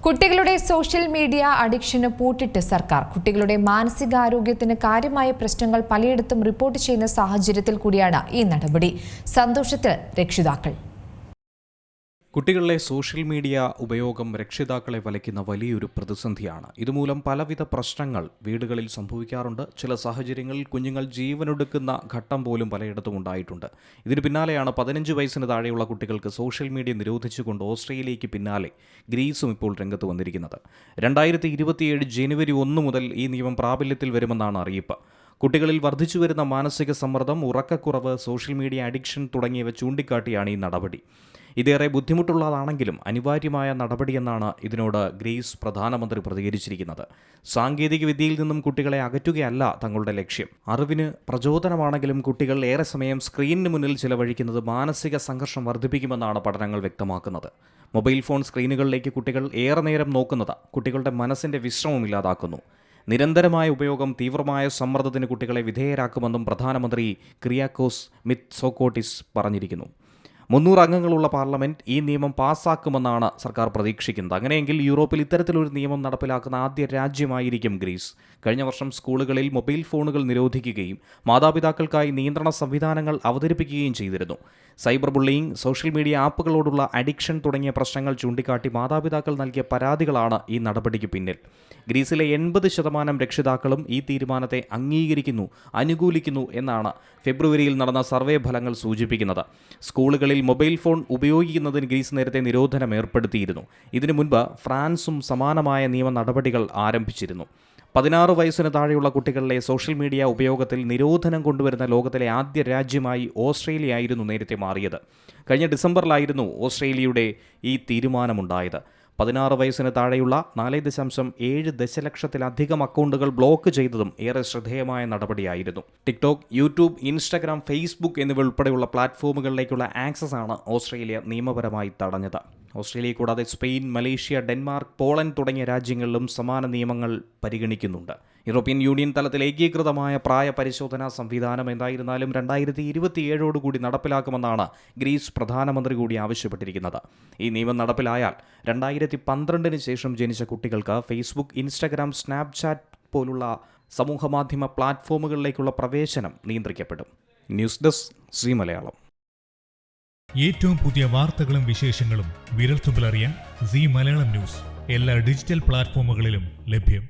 കുട്ടികളുടെ social media അഡിക്ഷന് പൂട്ടിട്ട് സർക്കാർ. കുട്ടികളുടെ മാനസികാരോഗ്യത്തിന് കാര്യമായ പ്രശ്നങ്ങൾ പലയിടത്തും റിപ്പോർട്ട് ചെയ്യുന്ന സാഹചര്യത്തിൽ കൂടിയാണ് ഈ നടപടി. സന്തോഷത്തിൽ രക്ഷിതാക്കൾ. കുട്ടികളിലെ സോഷ്യൽ മീഡിയ ഉപയോഗം രക്ഷിതാക്കളെ വലയ്ക്കുന്ന വലിയൊരു പ്രതിസന്ധിയാണ്. ഇതുമൂലം പലവിധ പ്രശ്നങ്ങൾ വീടുകളിൽ സംഭവിക്കാറുണ്ട്. ചില സാഹചര്യങ്ങളിൽ കുഞ്ഞുങ്ങൾ ജീവനൊടുക്കുന്ന ഘട്ടം പോലും പലയിടത്തും ഉണ്ടായിട്ടുണ്ട്. ഇതിന് പിന്നാലെയാണ് 15 വയസ്സിന് താഴെയുള്ള കുട്ടികൾക്ക് സോഷ്യൽ മീഡിയ നിരോധിച്ചുകൊണ്ട് ഓസ്ട്രേലിയയ്ക്ക് പിന്നാലെ ഗ്രീസും ഇപ്പോൾ രംഗത്ത് വന്നിരിക്കുന്നത്. 2027 ജനുവരി 1 മുതൽ ഈ നിയമം പ്രാബല്യത്തിൽ വരുമെന്നാണ് അറിയിപ്പ്. കുട്ടികളിൽ വർദ്ധിച്ചുവരുന്ന മാനസിക സമ്മർദ്ദം, ഉറക്കക്കുറവ്, സോഷ്യൽ മീഡിയ അഡിക്ഷൻ തുടങ്ങിയവ ചൂണ്ടിക്കാട്ടിയാണ് ഈ നടപടി. ഇതേറെ ബുദ്ധിമുട്ടുള്ളതാണെങ്കിലും അനിവാര്യമായ നടപടിയെന്നാണ് ഇതിനോട് ഗ്രീസ് പ്രധാനമന്ത്രി പ്രതികരിച്ചിരിക്കുന്നത്. സാങ്കേതിക വിദ്യയിൽ നിന്നും കുട്ടികളെ അകറ്റുകയല്ല തങ്ങളുടെ ലക്ഷ്യം. അറിവിന് പ്രചോദനമാണെങ്കിലും കുട്ടികൾ ഏറെ സമയം സ്ക്രീനിന് മുന്നിൽ ചിലവഴിക്കുന്നത് മാനസിക സംഘർഷം വർദ്ധിപ്പിക്കുമെന്നാണ് പഠനങ്ങൾ വ്യക്തമാക്കുന്നത്. മൊബൈൽ ഫോൺ സ്ക്രീനുകളിലേക്ക് കുട്ടികൾ ഏറെ നേരം നോക്കുന്നത് കുട്ടികളുടെ മനസ്സിൻ്റെ വിശ്രമമില്ലാതാക്കുന്നു. നിരന്തരമായ ഉപയോഗം തീവ്രമായ സമ്മർദ്ദത്തിന് കുട്ടികളെ വിധേയരാക്കുമെന്നും പ്രധാനമന്ത്രി കിറിയാക്കോസ് മിത്സോക്കോട്ടിസ് പറഞ്ഞിരിക്കുന്നു. 300 അംഗങ്ങളുള്ള പാർലമെന്റ് ഈ നിയമം പാസ്സാക്കുമെന്നാണ് സർക്കാർ പ്രതീക്ഷിക്കുന്നത്. അങ്ങനെയെങ്കിൽ യൂറോപ്പിൽ ഇത്തരത്തിലൊരു നിയമം നടപ്പിലാക്കുന്ന ആദ്യ രാജ്യമായിരിക്കും ഗ്രീസ്. കഴിഞ്ഞ വർഷം സ്കൂളുകളിൽ മൊബൈൽ ഫോണുകൾ നിരോധിക്കുകയും മാതാപിതാക്കൾക്കായി നിയന്ത്രണ സംവിധാനങ്ങൾ അവതരിപ്പിക്കുകയും ചെയ്തിരുന്നു. സൈബർ ബുള്ളിയിങ്, സോഷ്യൽ മീഡിയ ആപ്പുകളോടുള്ള അഡിക്ഷൻ തുടങ്ങിയ പ്രശ്നങ്ങൾ ചൂണ്ടിക്കാട്ടി മാതാപിതാക്കൾ നൽകിയ പരാതികളാണ് ഈ നടപടിക്ക് പിന്നിൽ. ഗ്രീസിലെ 80% രക്ഷിതാക്കളും ഈ തീരുമാനത്തെ അനുകൂലിക്കുന്നു എന്നാണ് ഫെബ്രുവരിയിൽ നടന്ന സർവേ ഫലങ്ങൾ സൂചിപ്പിക്കുന്നത്. സ്കൂളുകളിൽ മൊബൈൽ ഫോൺ ഉപയോഗിക്കുന്നതിന് ഗ്രീസ് നേരത്തെ നിരോധനം ഏർപ്പെടുത്തിയിരുന്നു. ഇതിനു മുൻപ് ഫ്രാൻസും സമാനമായ നിയമ നടപടികൾ ആരംഭിച്ചിരുന്നു. 16 വയസ്സിന് താഴെയുള്ള കുട്ടികളിലെ സോഷ്യൽ മീഡിയ ഉപയോഗത്തിൽ നിരോധനം കൊണ്ടുവരുന്ന ലോകത്തിലെ ആദ്യ രാജ്യമായി ഓസ്ട്രേലിയ ആയിരുന്നു നേരത്തെ മാറിയത്. കഴിഞ്ഞ ഡിസംബറിലായിരുന്നു ഓസ്ട്രേലിയയുടെ ഈ തീരുമാനമുണ്ടായത്. 16 വയസ്സിന് താഴെയുള്ള 4.7 ദശലക്ഷത്തിലധികം അക്കൗണ്ടുകൾ ബ്ലോക്ക് ചെയ്തതും ഏറെ ശ്രദ്ധേയമായ നടപടിയായിരുന്നു. ടിക്ടോക്ക്, യൂട്യൂബ്, ഇൻസ്റ്റഗ്രാം, ഫേസ്ബുക്ക് എന്നിവ ഉൾപ്പെടെയുള്ള പ്ലാറ്റ്ഫോമുകളിലേക്കുള്ള ആക്സസ് ആണ് ഓസ്ട്രേലിയ നിയമപരമായി തടഞ്ഞത്. ഓസ്ട്രേലിയ കൂടാതെ സ്പെയിൻ, മലേഷ്യ, ഡെൻമാർക്ക്, പോളണ്ട് തുടങ്ങിയ രാജ്യങ്ങളിലും സമാന നിയമങ്ങൾ പരിഗണിക്കുന്നുണ്ട്. യൂറോപ്യൻ യൂണിയൻ തലത്തിൽ ഏകീകൃതമായ പ്രായ പരിശോധനാ സംവിധാനം എന്തായിരുന്നാലും 2027 നടപ്പിലാക്കുമെന്നാണ് ഗ്രീസ് പ്രധാനമന്ത്രി കൂടി ആവശ്യപ്പെട്ടിരിക്കുന്നത്. ഈ നിയമം നടപ്പിലായാൽ 2012 ശേഷം ജനിച്ച കുട്ടികൾക്ക് ഫേസ്ബുക്ക്, ഇൻസ്റ്റഗ്രാം, സ്നാപ്ചാറ്റ് പോലുള്ള സമൂഹമാധ്യമ പ്ലാറ്റ്ഫോമുകളിലേക്കുള്ള പ്രവേശനം നിയന്ത്രിക്കപ്പെടും. News desk Zee Malayalam. ഏറ്റവും പുതിയ വാർത്തകളും വിശേഷങ്ങളും വിരൽത്തുമ്പിലറിയാൻ സീ മലയാളം ന്യൂസ് എല്ലാ ഡിജിറ്റൽ പ്ലാറ്റ്ഫോമുകളിലും ലഭ്യം.